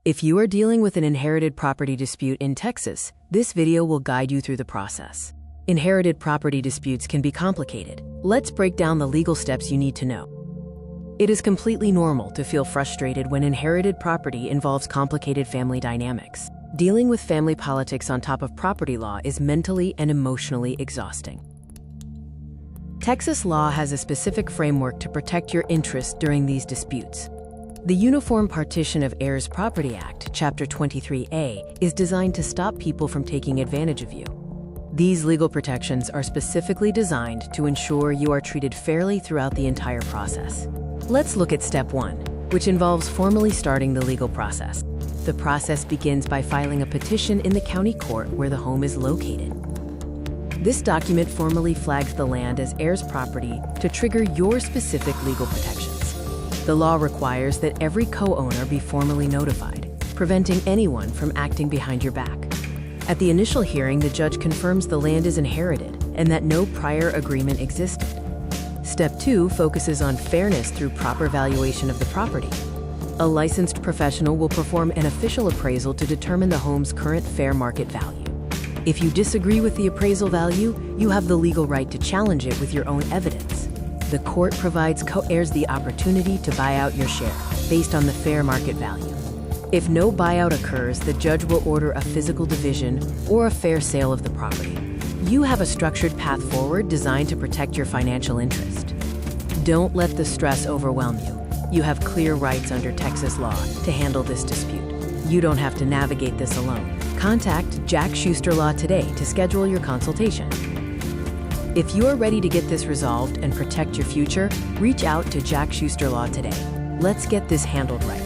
If you are dealing with an inherited property dispute in Texas, this video will guide you through the process. Inherited property disputes can be complicated. Let's break down the legal steps you need to know. It is completely normal to feel frustrated when inherited property involves complicated family dynamics. Dealing with family politics on top of property law is mentally and emotionally exhausting. Texas law has a specific framework to protect your interests during these disputes. The Uniform Partition of Heirs Property Act, Chapter 23A, is designed to stop people from taking advantage of you. These legal protections are specifically designed to ensure you are treated fairly throughout the entire process. Let's look at Step 1, which involves formally starting the legal process. The process begins by filing a petition in the county court where the home is located. This document formally flags the land as heirs property to trigger your specific legal protections. The law requires that every co-owner be formally notified, preventing anyone from acting behind your back. At the initial hearing, the judge confirms the land is inherited and that no prior agreement existed. Step 2 focuses on fairness through proper valuation of the property. A licensed professional will perform an official appraisal to determine the home's current fair market value. If you disagree with the appraisal value, you have the legal right to challenge it with your own evidence. The court provides co-heirs the opportunity to buy out your share based on the fair market value. If no buyout occurs, the judge will order a physical division or a fair sale of the property. You have a structured path forward designed to protect your financial interest. Don't let the stress overwhelm you. You have clear rights under Texas law to handle this dispute. You don't have to navigate this alone. Contact Jac Schuster Law today to schedule your consultation. If you are ready to get this resolved and protect your future, reach out to Jac Schuster Law today. Let's get this handled right.